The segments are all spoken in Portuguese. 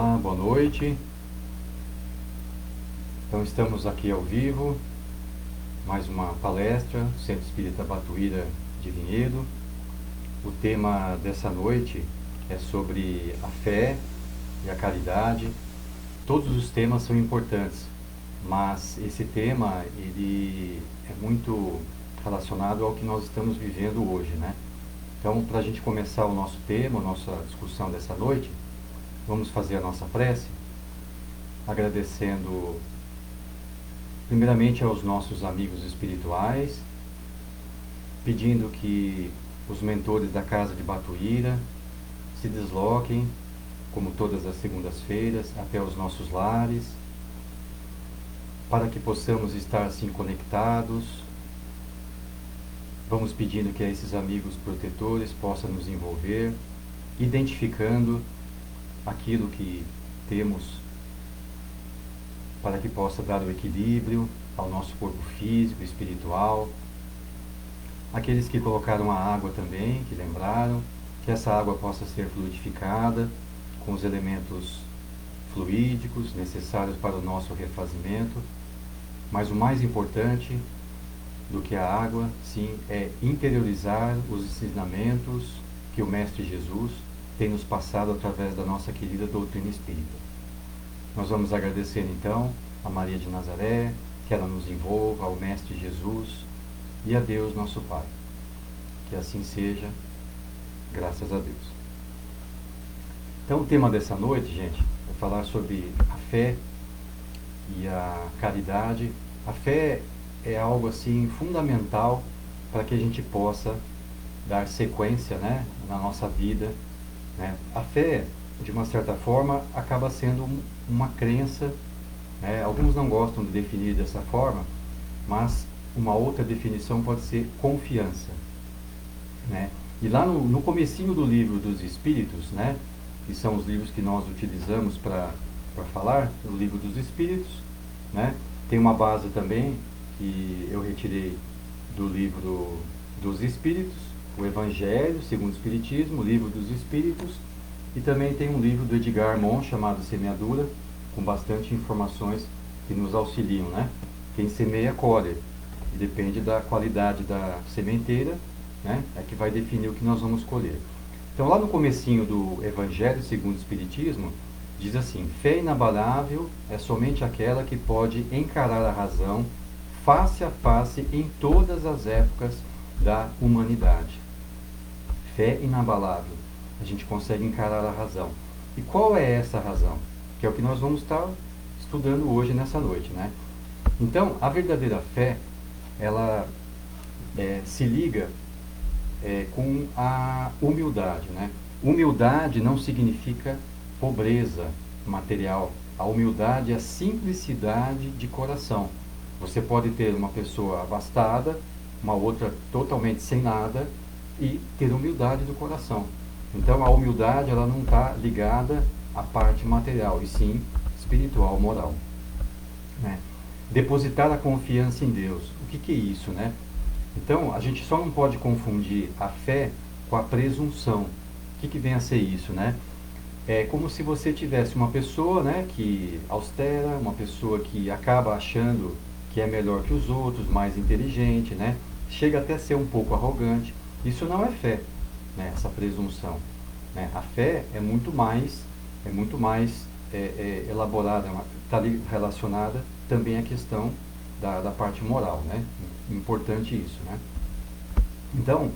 Olá, boa noite. Então estamos aqui ao vivo, mais uma palestra, Centro Espírita Batuíra de Vinhedo. O tema dessa noite é sobre a fé e a caridade. Todos os temas são importantes, mas esse tema ele é muito relacionado ao que nós estamos vivendo hoje, né? Então, para a gente começar o nosso tema, a nossa discussão dessa noite, vamos fazer a nossa prece, agradecendo primeiramente aos nossos amigos espirituais, pedindo que os mentores da Casa de Batuíra se desloquem, como todas as segundas-feiras, até os nossos lares, para que possamos estar assim conectados. Vamos pedindo que esses amigos protetores possam nos envolver, identificando aquilo que temos para que possa dar o equilíbrio ao nosso corpo físico e espiritual. Aqueles que colocaram a água também, que lembraram, que essa água possa ser fluidificada com os elementos fluídicos necessários para o nosso refazimento. Mas o mais importante do que a água, sim, é interiorizar os ensinamentos que o Mestre Jesus tem nos passado através da nossa querida doutrina espírita. Nós vamos agradecer então a Maria de Nazaré, que ela nos envolva, ao Mestre Jesus e a Deus nosso Pai. Que assim seja, graças a Deus. Então o tema dessa noite, gente, é falar sobre a fé e a caridade. A fé é algo assim fundamental para que a gente possa dar sequência, né, na nossa vida, né? A fé, de uma certa forma, acaba sendo uma crença, né? Alguns não gostam de definir dessa forma, mas uma outra definição pode ser confiança, né? E lá no comecinho do livro dos Espíritos, né, que são os livros que nós utilizamos para falar, o livro dos Espíritos, né, tem uma base também que eu retirei do livro dos Espíritos, o Evangelho segundo o Espiritismo, o livro dos Espíritos, e também tem um livro do Edgar Morin chamado Semeadura, com bastante informações que nos auxiliam, né? Quem semeia, colhe. Depende da qualidade da sementeira, né? É que vai definir o que nós vamos colher. Então, lá no comecinho do Evangelho segundo o Espiritismo, diz assim: fé inabalável é somente aquela que pode encarar a razão face a face em todas as épocas da humanidade. Fé inabalável. A gente consegue encarar a razão. E qual é essa razão? Que é o que nós vamos estar estudando hoje, nessa noite, né? Então, a verdadeira fé, ela se liga com a humildade, né? Humildade não significa pobreza material. A humildade é a simplicidade de coração. Você pode ter uma pessoa abastada, uma outra totalmente sem nada, e ter humildade do coração. Então a humildade, ela não está ligada à parte material, e sim espiritual, moral, né? Depositar a confiança em Deus. O que é isso, né? Então a gente só não pode confundir a fé com a presunção. O que vem a ser isso, né? É como se você tivesse uma pessoa, né, que austera, uma pessoa que acaba achando que é melhor que os outros, mais inteligente, né? Chega até a ser um pouco arrogante. Isso não é fé, né? Essa presunção, né? A fé é muito mais elaborada, está relacionada também à questão da parte moral, né? Importante isso, né? Então,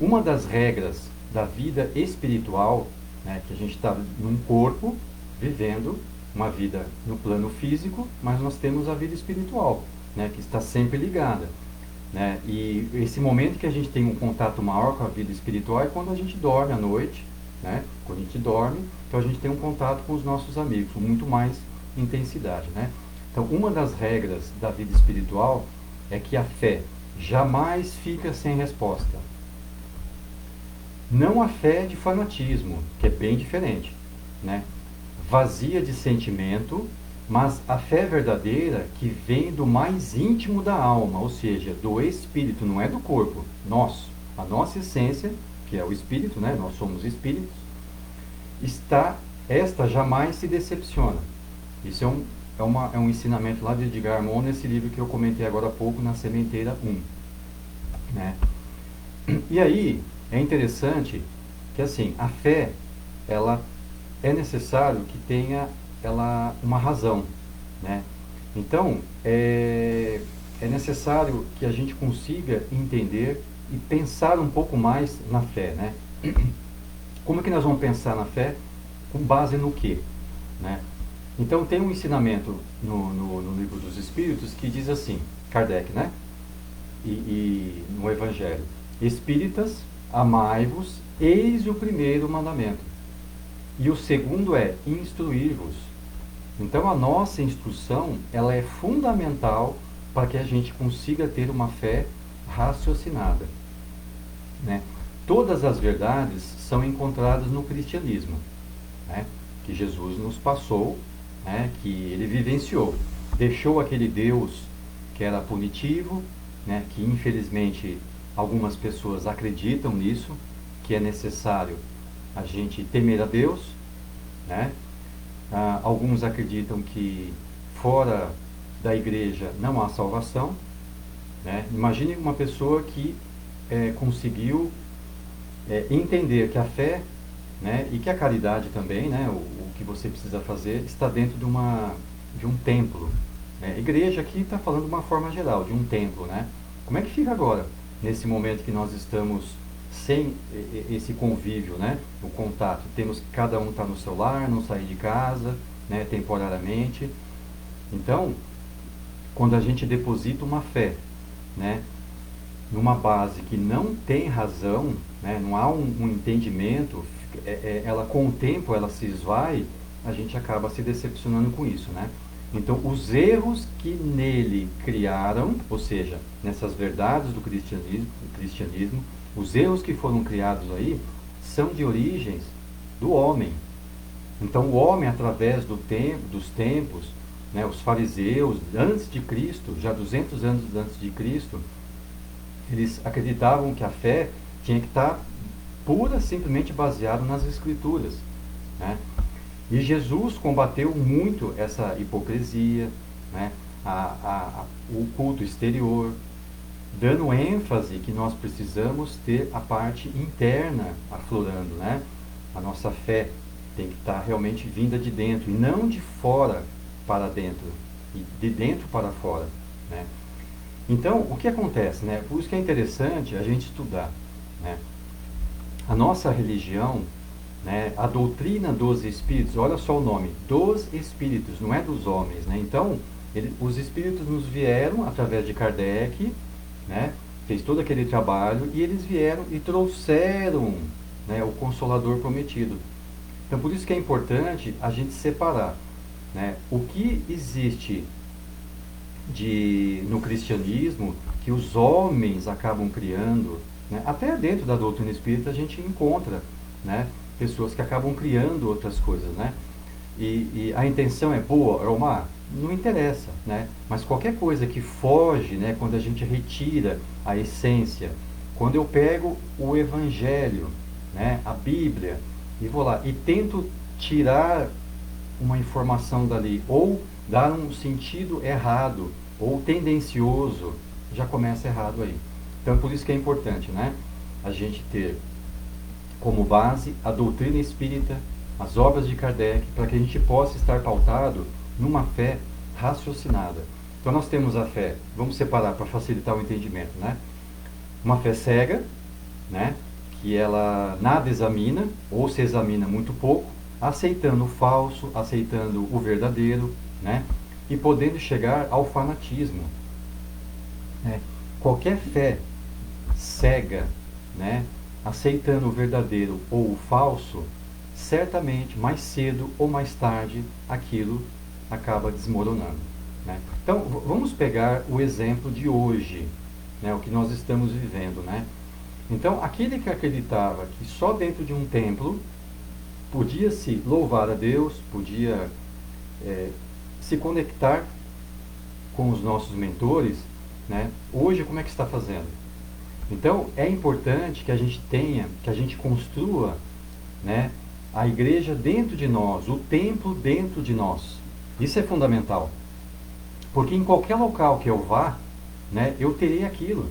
uma das regras da vida espiritual, né, que a gente está num corpo vivendo uma vida no plano físico, mas nós temos a vida espiritual, né, que está sempre ligada, né? E esse momento que a gente tem um contato maior com a vida espiritual é quando a gente dorme à noite, né? Quando a gente dorme, então a gente tem um contato com os nossos amigos com muito mais intensidade, né? Então, uma das regras da vida espiritual é que a fé jamais fica sem resposta. Não a fé de fanatismo, que é bem diferente, né? Vazia de sentimento, mas a fé verdadeira que vem do mais íntimo da alma, ou seja, do espírito, não é do corpo. A nossa essência, que é o espírito, né? Nós somos espíritos, está esta jamais se decepciona. Isso é um ensinamento lá de Edgar Morin, nesse livro que eu comentei agora há pouco, Na Sementeira 1. Né? E aí, é interessante que assim, a fé, ela é necessário que tenha uma razão. Né? Então, é necessário que a gente consiga entender e pensar um pouco mais na fé. Né? Como é que nós vamos pensar na fé? Com base no quê? Né? Então tem um ensinamento no Livro dos Espíritos que diz assim, Kardec, né? E no Evangelho: Espíritas, amai-vos, eis o primeiro mandamento. E o segundo é instruir-vos. Então a nossa instrução, ela é fundamental para que a gente consiga ter uma fé raciocinada. Né? Todas as verdades são encontradas no cristianismo, né? Que Jesus nos passou, né? Que ele vivenciou. Deixou aquele Deus que era punitivo, né? Que infelizmente algumas pessoas acreditam nisso, que é necessário a gente temer a Deus. Né? Alguns acreditam que fora da igreja não há salvação. Né? Imagine uma pessoa que conseguiu entender que a fé, né, e que a caridade também, né, o que você precisa fazer, está dentro de um templo. Né? Igreja aqui está falando de uma forma geral, de um templo. Né? Como é que fica agora, nesse momento que nós estamos sem esse convívio, né, o contato? Temos que cada um estar no seu lar, não sair de casa, né, temporariamente. Então, quando a gente deposita uma fé, né, numa base que não tem razão, né, não há um entendimento, ela com o tempo ela se esvai, a gente acaba se decepcionando com isso. Né? Então, os erros que nele criaram, ou seja, nessas verdades do cristianismo, os erros que foram criados aí, são de origens do homem. Então, o homem, através dos tempos, né, os fariseus, antes de Cristo, já 200 anos antes de Cristo, eles acreditavam que a fé tinha que estar pura, simplesmente baseada nas Escrituras. Né? E Jesus combateu muito essa hipocrisia, né? O culto exterior, dando ênfase que nós precisamos ter a parte interna aflorando. Né? A nossa fé tem que estar realmente vinda de dentro, e não de fora para dentro, e de dentro para fora. Né? Então, o que acontece? Né? Por isso que é interessante a gente estudar. Né? A nossa religião, né, a doutrina dos espíritos, olha só o nome, dos espíritos, não é dos homens. Né? Então, os espíritos nos vieram através de Kardec, né, fez todo aquele trabalho, e eles vieram e trouxeram, né, o Consolador prometido. Então, por isso que é importante a gente separar, né, o que existe no cristianismo, que os homens acabam criando. Né? Até dentro da doutrina espírita a gente encontra, né, pessoas que acabam criando outras coisas. Né? E a intenção é boa, Omar? Não interessa. Né? Mas qualquer coisa que foge, né, quando a gente retira a essência, quando eu pego o Evangelho, né, a Bíblia, e vou lá e tento tirar uma informação dali, ou dar um sentido errado, ou tendencioso, já começa errado aí. Então, por isso que é importante, né, a gente ter como base a doutrina espírita, as obras de Kardec, para que a gente possa estar pautado numa fé raciocinada. Então, nós temos a fé, vamos separar para facilitar o entendimento, né? Uma fé cega, né, que ela nada examina, ou se examina muito pouco, aceitando o falso, aceitando o verdadeiro, né? E podendo chegar ao fanatismo. Né? Qualquer fé cega, né, aceitando o verdadeiro ou o falso, certamente, mais cedo ou mais tarde, aquilo acaba desmoronando. Né? Então, vamos pegar o exemplo de hoje, né, o que nós estamos vivendo. Né? Então, aquele que acreditava que só dentro de um templo podia se louvar a Deus, podia se conectar com os nossos mentores, né? Hoje como é que está fazendo? Então é importante que a gente tenha, que a gente construa, né, a igreja dentro de nós, o templo dentro de nós. Isso é fundamental. Porque em qualquer local que eu vá, né, eu terei aquilo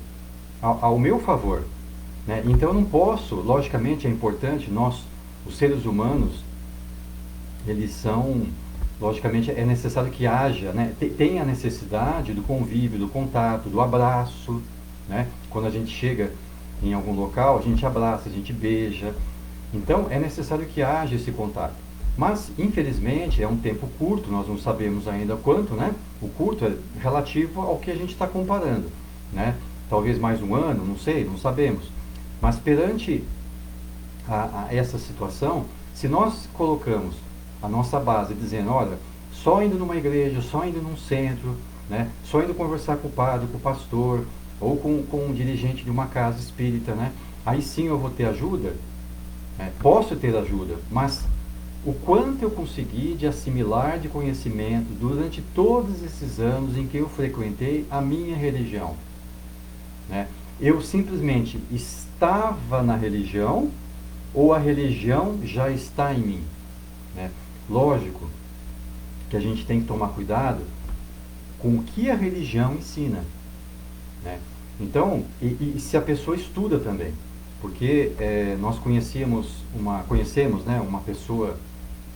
ao meu favor. Né? Então eu não posso, logicamente é importante, nós, os seres humanos, eles são, logicamente é necessário que haja, né, tenha a necessidade do convívio, do contato, do abraço. Né? Quando a gente chega em algum local, a gente abraça, a gente beija. Então é necessário que haja esse contato. Mas, infelizmente, é um tempo curto, nós não sabemos ainda quanto, né? O curto é relativo ao que a gente está comparando, né? Talvez mais um ano, não sei, não sabemos. Mas perante a essa situação, se nós colocamos a nossa base dizendo, olha, só indo numa igreja, só indo num centro, né? Só indo conversar com o padre, com o pastor, ou com um dirigente de uma casa espírita, né? Aí sim eu vou ter ajuda, posso ter ajuda, mas o quanto eu consegui de assimilar de conhecimento durante todos esses anos em que eu frequentei a minha religião. Né? Eu simplesmente estava na religião ou a religião já está em mim? Né? Lógico que a gente tem que tomar cuidado com o que a religião ensina. Né? Então, e se a pessoa estuda também, porque nós conhecemos, né, uma pessoa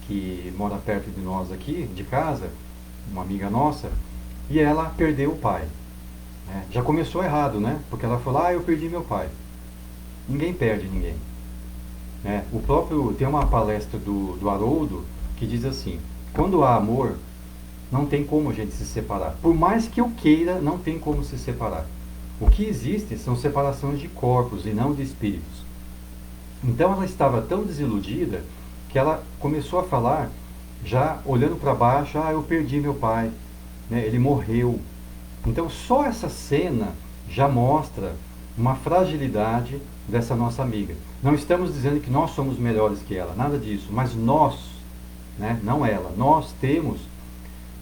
que mora perto de nós aqui, de casa, uma amiga nossa, e ela perdeu o pai. Né? Já começou errado, né? Porque ela falou, eu perdi meu pai. Ninguém perde ninguém. Né? Tem uma palestra do Haroldo que diz assim, quando há amor, não tem como a gente se separar. Por mais que eu queira, não tem como se separar. O que existe são separações de corpos e não de espíritos. Então ela estava tão desiludida que ela começou a falar, já olhando para baixo, eu perdi meu pai, né? Ele morreu. Então só essa cena já mostra uma fragilidade dessa nossa amiga. Não estamos dizendo que nós somos melhores que ela, nada disso, mas nós, né? Não ela, nós temos,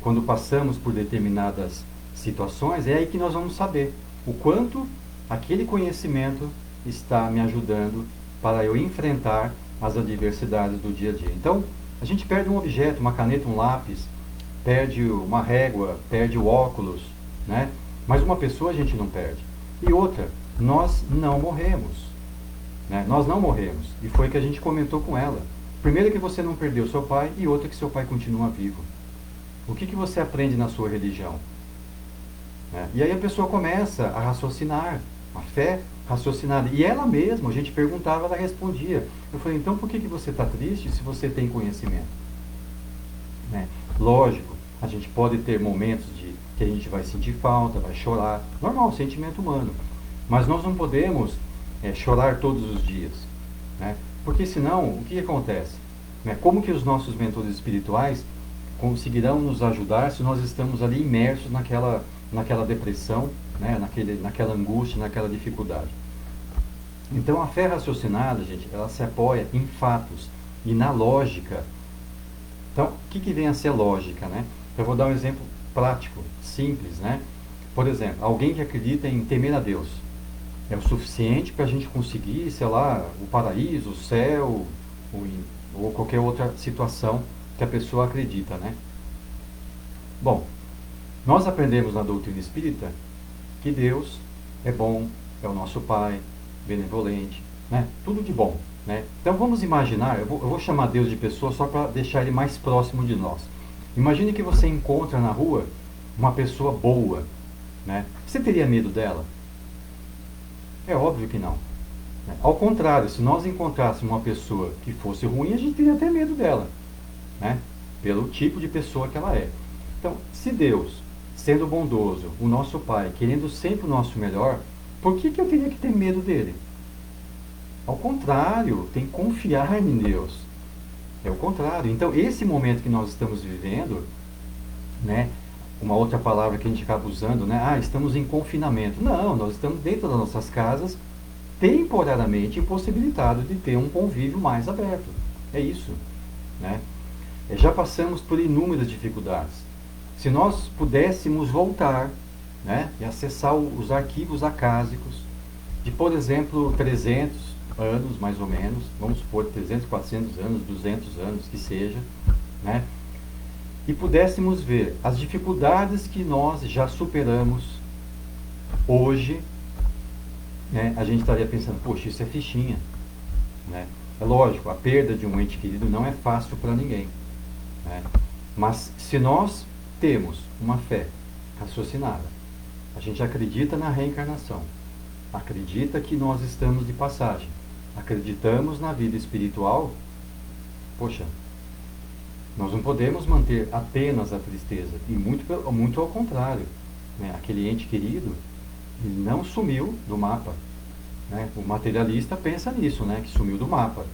quando passamos por determinadas situações, é aí que nós vamos saber o quanto aquele conhecimento está me ajudando para eu enfrentar as adversidades do dia a dia. Então, a gente perde um objeto, uma caneta, um lápis, perde uma régua, perde o óculos, né? Mas uma pessoa a gente não perde. E outra, nós não morremos. Né? Nós não morremos. E foi o que a gente comentou com ela. Primeiro que você não perdeu seu pai e outra que seu pai continua vivo. O que você aprende na sua religião? Né? E aí a pessoa começa a raciocinar, a fé raciocinada. E ela mesma, a gente perguntava, ela respondia. Eu falei, então por que você está triste se você tem conhecimento? Né? Lógico, a gente pode ter momentos que a gente vai sentir falta, vai chorar. Normal, sentimento humano. Mas nós não podemos chorar todos os dias. Né? Porque senão, o que acontece? Né? Como que os nossos mentores espirituais conseguirão nos ajudar se nós estamos ali imersos naquela depressão, né? naquela angústia, naquela dificuldade? Então a fé raciocinada, gente, ela se apoia em fatos e na lógica. Então, o que vem a ser lógica? Né? Eu vou dar um exemplo prático, simples. Né? Por exemplo, alguém que acredita em temer a Deus. É o suficiente para a gente conseguir, sei lá, o paraíso, o céu, ou qualquer outra situação que a pessoa acredita, né? Bom, nós aprendemos na doutrina espírita que Deus é bom, é o nosso Pai, benevolente, né? Tudo de bom, né? Então vamos imaginar, eu vou chamar Deus de pessoa só para deixar ele mais próximo de nós. Imagine que você encontra na rua uma pessoa boa, né? Você teria medo dela? É óbvio que não. Ao contrário, se nós encontrássemos uma pessoa que fosse ruim, a gente teria até medo dela, né? Pelo tipo de pessoa que ela é. Então, se Deus, sendo bondoso, o nosso Pai, querendo sempre o nosso melhor, por que eu teria que ter medo dele? Ao contrário, tem que confiar em Deus. É o contrário. Então, esse momento que nós estamos vivendo, né? Uma outra palavra que a gente acaba usando, né? Estamos em confinamento. Não, nós estamos dentro das nossas casas, temporariamente impossibilitados de ter um convívio mais aberto. É isso, né? Já passamos por inúmeras dificuldades. Se nós pudéssemos voltar, né, e acessar os arquivos acásicos de, por exemplo, 300, anos, mais ou menos, vamos supor 300, 400 anos, 200 anos, que seja, né? E pudéssemos ver as dificuldades que nós já superamos hoje, né? A gente estaria pensando, poxa, isso é fichinha, né? É lógico, a perda de um ente querido não é fácil para ninguém, né? Mas se nós temos uma fé raciocinada, a gente acredita na reencarnação, acredita que nós estamos de passagem, acreditamos na vida espiritual, poxa, nós não podemos manter apenas a tristeza, e muito ao contrário, né? Aquele ente querido, ele não sumiu do mapa, né? O materialista pensa nisso, né? Que sumiu do mapa.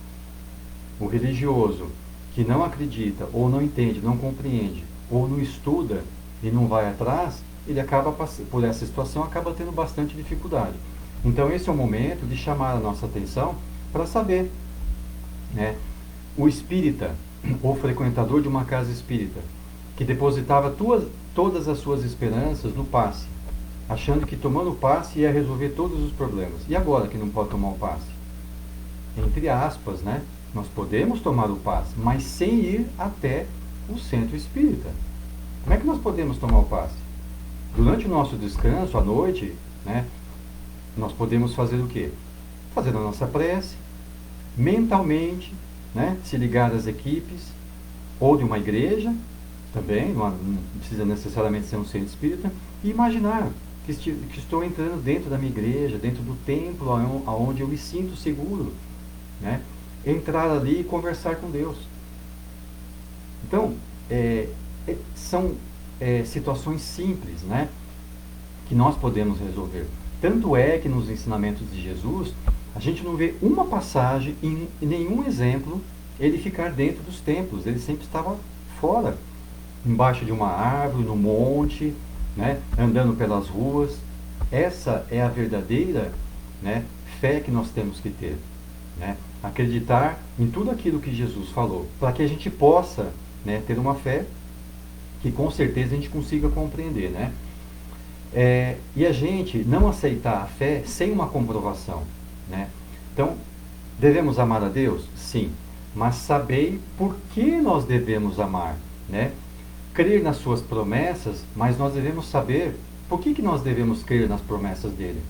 O religioso que não acredita, ou não entende, não compreende, ou não estuda e não vai atrás, ele acaba, por essa situação, acaba tendo bastante dificuldade. Então esse é o momento de chamar a nossa atenção para saber, né? O espírita, ou frequentador de uma casa espírita, que depositava todas as suas esperanças no passe, achando que tomando o passe ia resolver todos os problemas. E agora que não pode tomar o passe? Entre aspas, né? Nós podemos tomar o passe, mas sem ir até o centro espírita. Como é que nós podemos tomar o passe? Durante o nosso descanso, à noite, né? Nós podemos fazer o quê? Fazer a nossa prece, mentalmente, né? Se ligar às equipes, ou de uma igreja, também, não precisa necessariamente ser um centro espírita, e imaginar que estou entrando dentro da minha igreja, dentro do templo, onde eu me sinto seguro, né? Entrar ali e conversar com Deus. Então, são situações simples, né? Que nós podemos resolver. Tanto é que nos ensinamentos de Jesus, a gente não vê uma passagem em nenhum exemplo ele ficar dentro dos templos. Ele sempre estava fora, embaixo de uma árvore, no monte, né, andando pelas ruas. Essa é a verdadeira, né, fé que nós temos que ter, né? Acreditar em tudo aquilo que Jesus falou, para que a gente possa, né, ter uma fé que com certeza a gente consiga compreender, né? E a gente não aceitar a fé sem uma comprovação, né? Então, devemos amar a Deus? Sim. Mas sabei por que nós devemos amar, né? Crer nas suas promessas, mas nós devemos saber por que nós devemos crer nas promessas dele.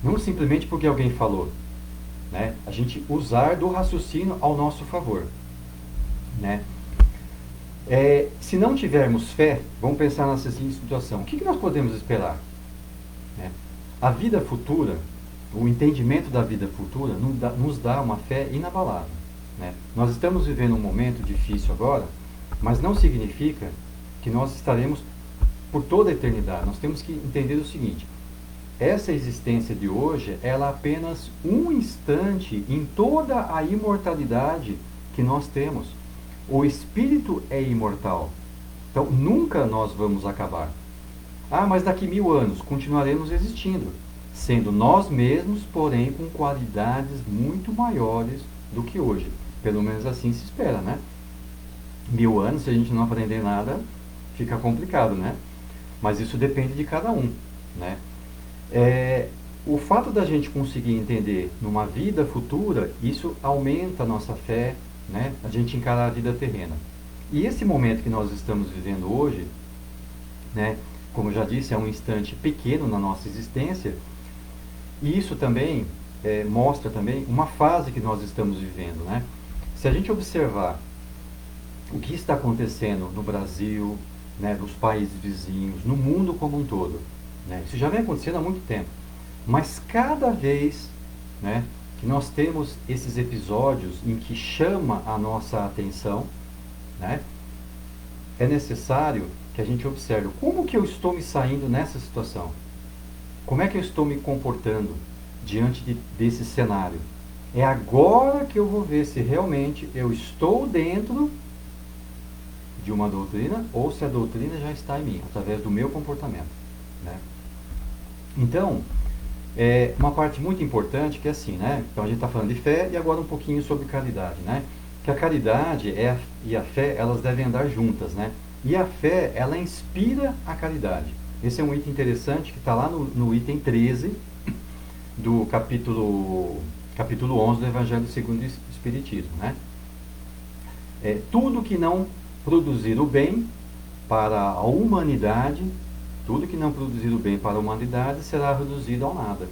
Não simplesmente porque alguém falou, né? A gente usar do raciocínio ao nosso favor, né? Se não tivermos fé, vamos pensar nessa seguinte situação. O que nós podemos esperar, né? A vida futura, o entendimento da vida futura nos dá uma fé inabalável, né? Nós estamos vivendo um momento difícil agora, mas não significa que nós estaremos por toda a eternidade. Nós temos que entender o seguinte: essa existência de hoje, ela é apenas um instante em toda a imortalidade que nós temos. O espírito é imortal. Então, nunca nós vamos acabar. Ah, mas daqui 1000 anos continuaremos existindo, sendo nós mesmos, porém, com qualidades muito maiores do que hoje. Pelo menos assim se espera, né? 1000 anos, se a gente não aprender nada, fica complicado, né? Mas isso depende de cada um, né? O fato da gente conseguir entender numa vida futura, isso aumenta a nossa fé, né? A gente encarar a vida terrena. E esse momento que nós estamos vivendo hoje, né? Como eu já disse, é um instante pequeno na nossa existência, e isso também mostra também uma fase que nós estamos vivendo, né? Se a gente observar o que está acontecendo no Brasil, né, nos países vizinhos, no mundo como um todo, né? Isso já vem acontecendo há muito tempo, mas cada vez, né, que nós temos esses episódios em que chama a nossa atenção, né, é necessário que a gente observe como que eu estou me saindo nessa situação, como é que eu estou me comportando diante desse cenário. É agora que eu vou ver se realmente eu estou dentro de uma doutrina ou se a doutrina já está em mim, através do meu comportamento, né? Então, uma parte muito importante que é assim, né? Então a gente está falando de fé e agora um pouquinho sobre caridade, né? Que a caridade e a fé, elas devem andar juntas, né? E a fé, ela inspira a caridade. Esse é um item interessante que está lá no item 13 do capítulo 11 do Evangelho segundo o Espiritismo, né? Tudo que não produzir o bem para a humanidade, tudo que não produzir o bem para a humanidade será reduzido ao nada.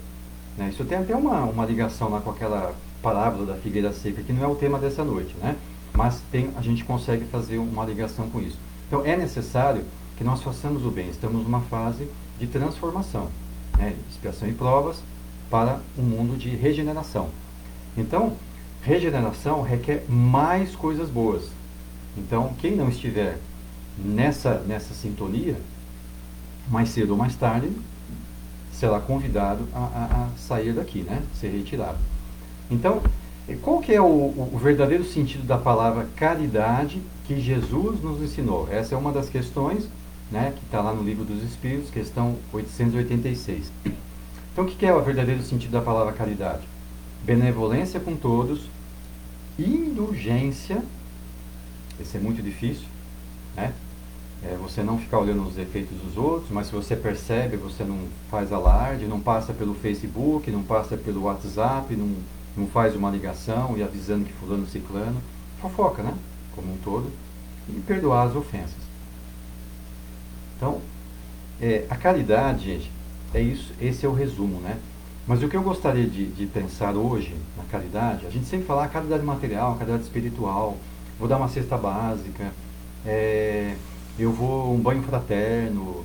Né? Isso tem até uma ligação lá com aquela parábola da figueira seca, que não é o tema dessa noite, né? Mas a gente consegue fazer uma ligação com isso. Então é necessário que nós façamos o bem. Estamos numa fase de transformação, né? Expiação e provas para um mundo de regeneração. Então, regeneração requer mais coisas boas. Então, quem não estiver nessa sintonia, mais cedo ou mais tarde, será convidado a sair daqui, né? Ser retirado. Então, qual que é o verdadeiro sentido da palavra caridade que Jesus nos ensinou? Essa é uma das questões, né, que está lá no Livro dos Espíritos, questão 886. Então, o que é o verdadeiro sentido da palavra caridade? Benevolência com todos, indulgência, esse é muito difícil, né? Você não ficar olhando os defeitos dos outros, mas se você percebe, você não faz alarde, não passa pelo Facebook, não passa pelo WhatsApp, não faz uma ligação e avisando que fulano ciclano, fofoca, né? Como um todo, e perdoar as ofensas. Então, a caridade, gente, é isso, esse é o resumo, né? Mas o que eu gostaria de pensar hoje na caridade, a gente sempre fala caridade material, caridade espiritual, vou dar uma cesta básica, eu vou um banho fraterno,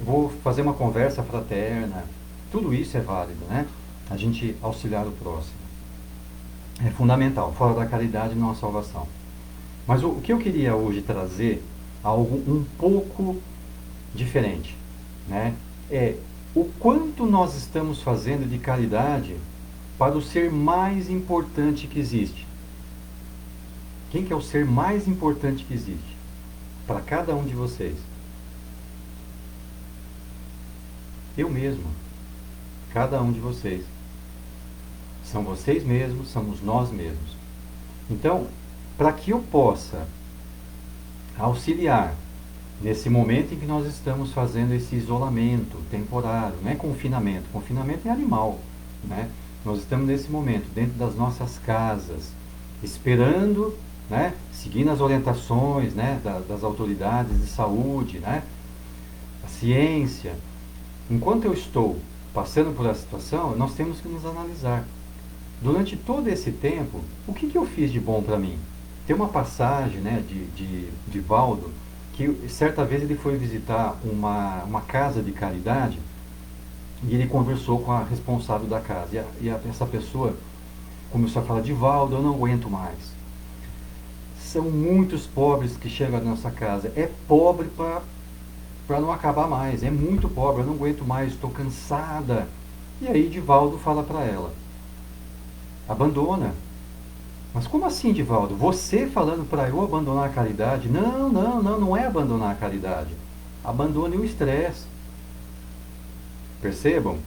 vou fazer uma conversa fraterna, tudo isso é válido, né? A gente auxiliar o próximo. É fundamental, fora da caridade não há salvação. Mas o que eu queria hoje trazer, algo um pouco diferente, né? O quanto nós estamos fazendo de caridade para o ser mais importante que existe. Quem que é o ser mais importante que existe? Para cada um de vocês. Eu mesmo. Cada um de vocês. São vocês mesmos, somos nós mesmos. Então, para que eu possa auxiliar nesse momento em que nós estamos fazendo esse isolamento temporário, não é confinamento, confinamento é animal, né? Nós estamos nesse momento, dentro das nossas casas, esperando, né, seguindo as orientações, né, das autoridades de saúde, né, a ciência. Enquanto eu estou passando por essa situação, nós temos que nos analisar. Durante todo esse tempo, o que eu fiz de bom para mim? Tem uma passagem, né, de Valdo, que certa vez ele foi visitar uma casa de caridade e ele conversou com a responsável da casa. Essa pessoa começou a falar: Divaldo, eu não aguento mais. São muitos pobres que chegam à nossa casa. É pobre para não acabar mais. É muito pobre, eu não aguento mais, estou cansada. E aí Divaldo fala para ela: abandona. Mas como assim, Divaldo? Você falando para eu abandonar a caridade? Não é abandonar a caridade. Abandone o estresse. Percebam?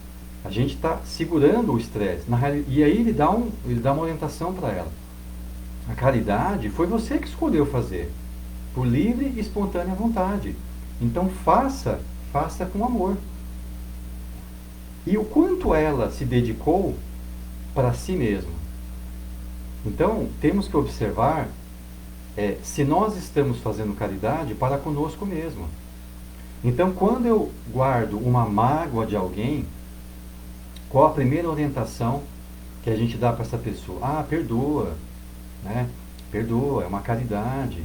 A gente está segurando o estresse. E aí ele dá uma orientação para ela. A caridade foi você que escolheu fazer, por livre e espontânea vontade. Então faça com amor. E o quanto ela se dedicou para si mesma. Então, temos que observar se nós estamos fazendo caridade para conosco mesmo. Então, quando eu guardo uma mágoa de alguém, qual a primeira orientação que a gente dá para essa pessoa? Ah, perdoa, né? Perdoa, é uma caridade.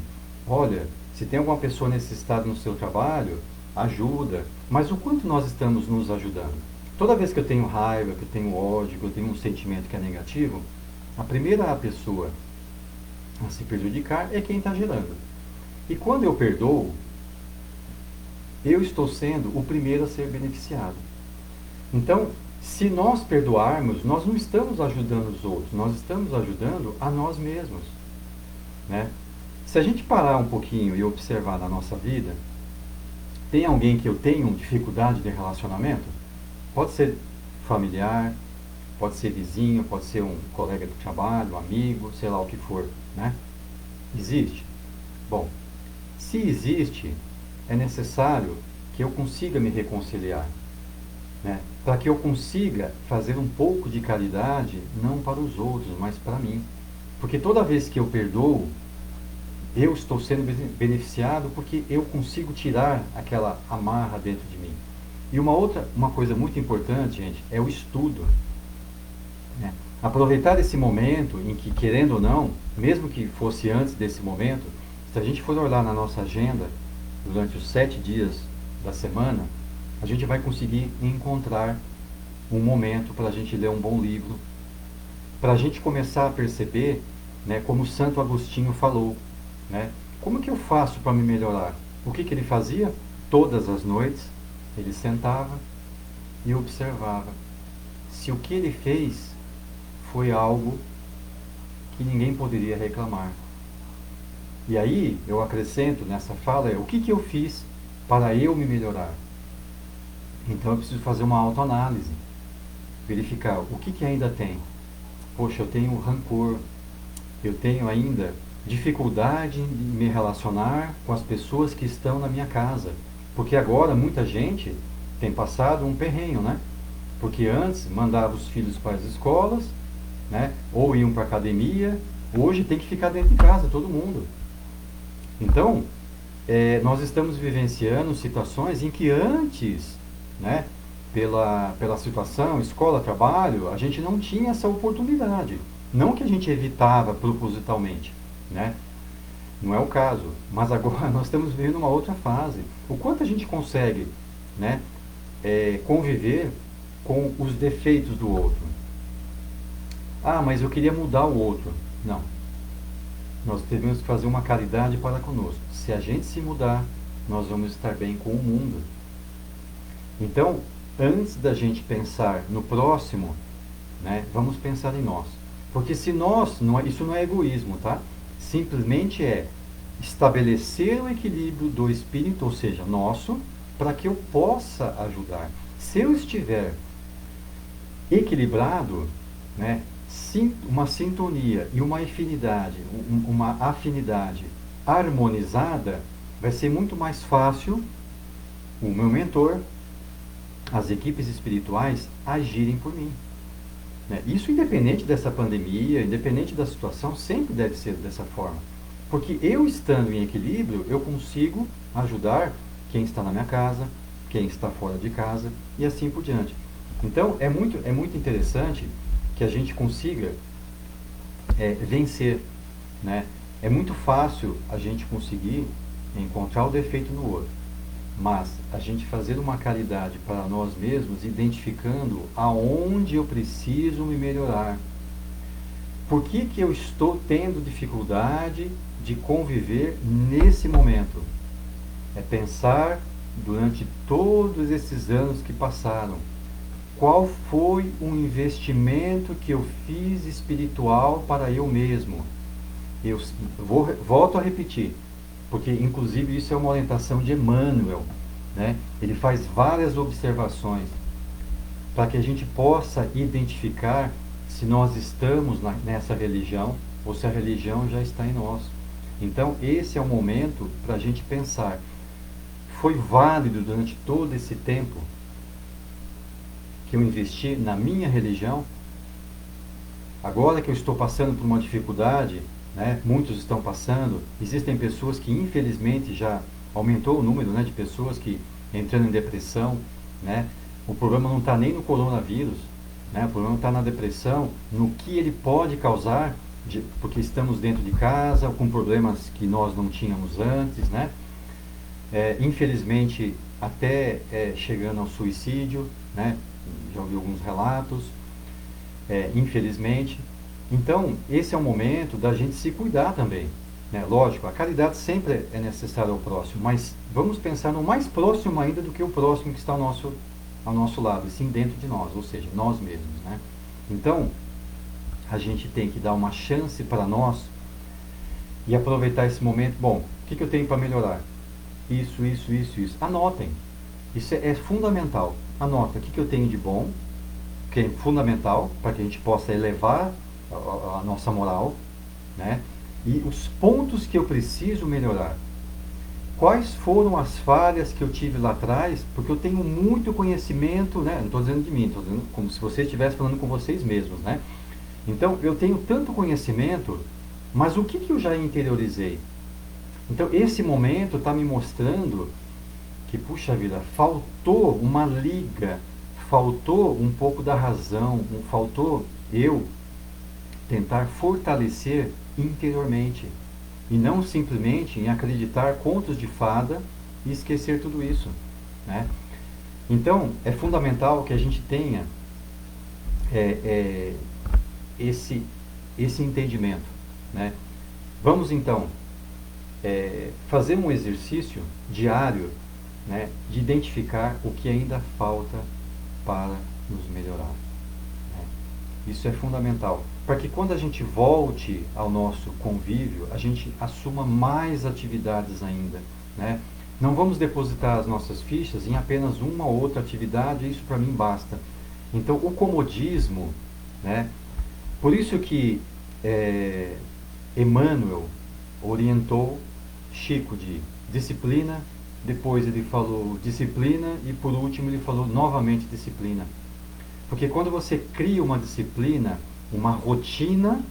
Olha, se tem alguma pessoa nesse estado no seu trabalho, ajuda. Mas o quanto nós estamos nos ajudando? Toda vez que eu tenho raiva, que eu tenho ódio, que eu tenho um sentimento que é negativo, a primeira pessoa a se prejudicar é quem está gerando. E quando eu perdoo, eu estou sendo o primeiro a ser beneficiado. Então, se nós perdoarmos, nós não estamos ajudando os outros, nós estamos ajudando a nós mesmos, né? Se a gente parar um pouquinho e observar na nossa vida, tem alguém que eu tenho dificuldade de relacionamento? Pode ser familiar, pode ser vizinho, pode ser um colega de trabalho, um amigo, sei lá o que for, né? Existe? Bom, se existe, é necessário que eu consiga me reconciliar. né? Para que eu consiga fazer um pouco de caridade, não para os outros, mas para mim. Porque toda vez que eu perdoo, eu estou sendo beneficiado porque eu consigo tirar aquela amarra dentro de mim. E uma coisa muito importante, gente, é o estudo, né? Aproveitar esse momento em que, querendo ou não, mesmo que fosse antes desse momento, se a gente for olhar na nossa agenda, durante os 7 dias da semana, a gente vai conseguir encontrar um momento para a gente ler um bom livro, para a gente começar a perceber, né, como Santo Agostinho falou, né, como que eu faço para me melhorar? O que ele fazia? Todas as noites, ele sentava e observava se o que ele fez foi algo que ninguém poderia reclamar. E aí, eu acrescento nessa fala, o que eu fiz para eu me melhorar? Então eu preciso fazer uma autoanálise, verificar o que ainda tem. Poxa, eu tenho rancor, eu tenho ainda dificuldade em me relacionar com as pessoas que estão na minha casa. Porque agora muita gente tem passado um perrenho, né? Porque antes mandava os filhos para as escolas, né? Ou iam para a academia, hoje tem que ficar dentro de casa, todo mundo. Então, nós estamos vivenciando situações em que antes, né, pela situação, escola, trabalho, a gente não tinha essa oportunidade. Não que a gente evitava propositalmente, né? Não é o caso. Mas agora nós estamos vivendo uma outra fase. O quanto a gente consegue, né, conviver com os defeitos do outro? Ah, mas eu queria mudar o outro. Não. Nós devemos fazer uma caridade para conosco. Se a gente se mudar, nós vamos estar bem com o mundo. Então, antes da gente pensar no próximo, né, vamos pensar em nós. Porque se nós, isso não é egoísmo, tá? Simplesmente é estabelecer o equilíbrio do espírito, ou seja, nosso, para que eu possa ajudar. Se eu estiver equilibrado, né, uma sintonia e uma afinidade harmonizada, vai ser muito mais fácil o meu mentor, as equipes espirituais agirem por mim. Né? Isso independente dessa pandemia, independente da situação, sempre deve ser dessa forma. Porque eu estando em equilíbrio, eu consigo ajudar quem está na minha casa, quem está fora de casa e assim por diante. Então, é muito interessante que a gente consiga vencer, né? É muito fácil a gente conseguir encontrar o defeito no outro, mas a gente fazer uma caridade para nós mesmos, identificando aonde eu preciso me melhorar. Por que eu estou tendo dificuldade de conviver nesse momento? É pensar durante todos esses anos que passaram, qual foi o investimento que eu fiz espiritual para eu mesmo? Eu volto a repetir, porque inclusive isso é uma orientação de Emmanuel, né? Ele faz várias observações para que a gente possa identificar se nós estamos nessa religião ou se a religião já está em nós. Então esse é o momento para a gente pensar, foi válido durante todo esse tempo que eu investi na minha religião? Agora que eu estou passando por uma dificuldade, né, muitos estão passando, existem pessoas que infelizmente já aumentou o número, né, de pessoas que entrando em depressão, né? O problema não está nem no coronavírus, né? O problema está na depressão, no que ele pode causar, porque estamos dentro de casa, com problemas que nós não tínhamos antes, né? Infelizmente, até chegando ao suicídio, né? Já ouvi alguns relatos, infelizmente. Então, esse é o momento da gente se cuidar também, né? Lógico, a caridade sempre é necessária ao próximo, mas vamos pensar no mais próximo ainda do que o próximo que está ao nosso lado, e sim dentro de nós, ou seja, nós mesmos, né? Então, a gente tem que dar uma chance para nós e aproveitar esse momento. Bom, o que eu tenho para melhorar? Isso. Anotem. Isso é fundamental. Anota o que eu tenho de bom, que é fundamental para que a gente possa elevar a nossa moral, né? E os pontos que eu preciso melhorar. quais foram as falhas que eu tive lá atrás, porque eu tenho muito conhecimento, né? Não estou dizendo de mim, estou dizendo como se você estivesse falando com vocês mesmos, né? Então, eu tenho tanto conhecimento, mas o que eu já interiorizei? Então, esse momento está me mostrando que, puxa vida, faltou uma liga, faltou um pouco da razão, faltou eu tentar fortalecer interiormente. E não simplesmente em acreditar contos de fada e esquecer tudo isso, né? Então, é fundamental que a gente tenha é, é, esse, esse entendimento, né? Vamos então fazer um exercício diário, né, de identificar o que ainda falta para nos melhorar, né? Isso é fundamental, para que quando a gente volte ao nosso convívio, a gente assuma mais atividades ainda, né? Não vamos depositar as nossas fichas em apenas uma ou outra atividade, isso para mim basta. Então, o comodismo, né? Por isso que Emmanuel orientou Chico de disciplina, depois ele falou disciplina e por último ele falou novamente disciplina. Porque quando você cria uma disciplina, uma rotina,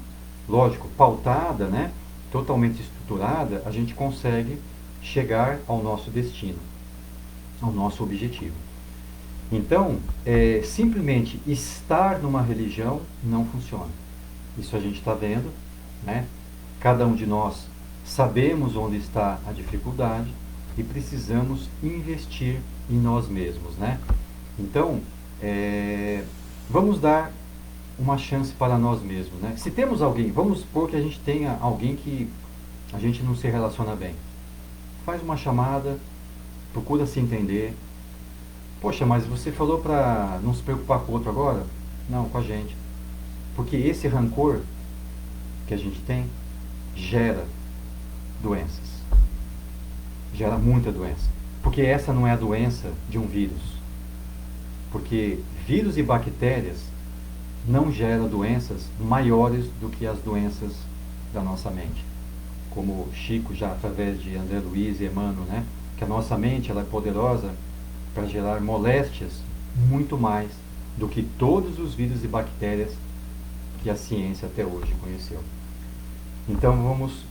lógico, pautada, né, totalmente estruturada, a gente consegue chegar ao nosso destino, ao nosso objetivo. Então, simplesmente estar numa religião não funciona. Isso a gente está vendo, né? Cada um de nós sabemos onde está a dificuldade e precisamos investir em nós mesmos, né? Então, vamos dar uma chance para nós mesmos, né? Se temos alguém, vamos supor que a gente tenha alguém que a gente não se relaciona bem. Faz uma chamada, procura se entender. Poxa, mas você falou para não se preocupar com o outro agora? Não, com a gente. Porque esse rancor que a gente tem gera doenças. Gera muita doença. Porque essa não é a doença de um vírus. Porque vírus e bactérias não geram doenças maiores do que as doenças da nossa mente. Como Chico, já através de André Luiz e Emmanuel, né? Que a nossa mente ela é poderosa para gerar moléstias muito mais do que todos os vírus e bactérias que a ciência até hoje conheceu. Então vamos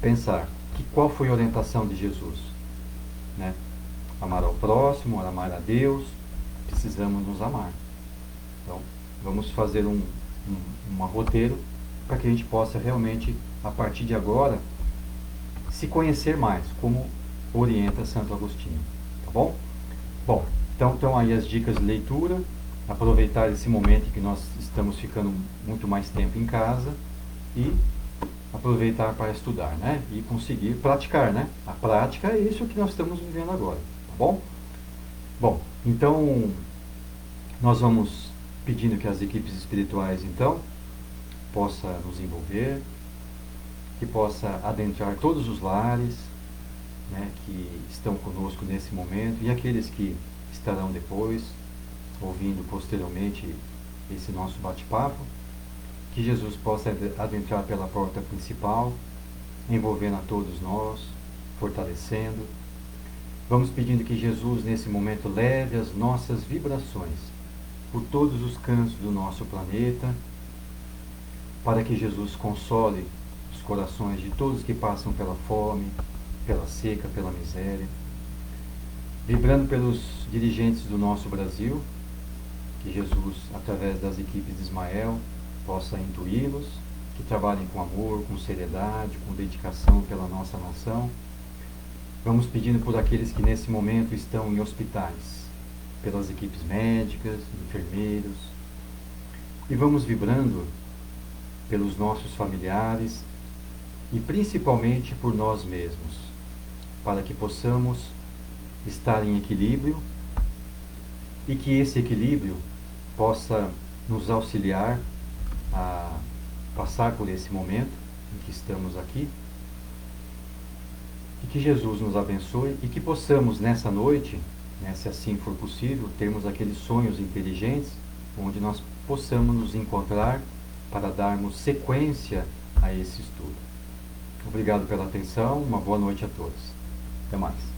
pensar que qual foi a orientação de Jesus, né? Amar ao próximo, amar a Deus, precisamos nos amar. Então vamos fazer um roteiro para que a gente possa realmente, a partir de agora, se conhecer mais, como orienta Santo Agostinho, tá bom? Bom, então estão aí as dicas de leitura, aproveitar esse momento em que nós estamos ficando muito mais tempo em casa e aproveitar para estudar, né? E conseguir praticar, né? A prática é isso que nós estamos vivendo agora, tá bom? Bom, então nós vamos pedindo que as equipes espirituais, então, possa nos envolver, que possa adentrar todos os lares, né, que estão conosco nesse momento e aqueles que estarão depois, ouvindo posteriormente esse nosso bate-papo, que Jesus possa adentrar pela porta principal, envolvendo a todos nós, fortalecendo. Vamos pedindo que Jesus, nesse momento, leve as nossas vibrações por todos os cantos do nosso planeta, para que Jesus console os corações de todos que passam pela fome, pela seca, pela miséria. Vibrando pelos dirigentes do nosso Brasil, que Jesus, através das equipes de Ismael, possa intuí-los, que trabalhem com amor, com seriedade, com dedicação pela nossa nação. Vamos pedindo por aqueles que nesse momento estão em hospitais, pelas equipes médicas, enfermeiros, e vamos vibrando pelos nossos familiares e principalmente por nós mesmos, para que possamos estar em equilíbrio e que esse equilíbrio possa nos auxiliar a passar por esse momento em que estamos aqui, e que Jesus nos abençoe e que possamos nessa noite, né, se assim for possível, termos aqueles sonhos inteligentes onde nós possamos nos encontrar para darmos sequência a esse estudo. Obrigado pela atenção, uma boa noite a todos. Até mais.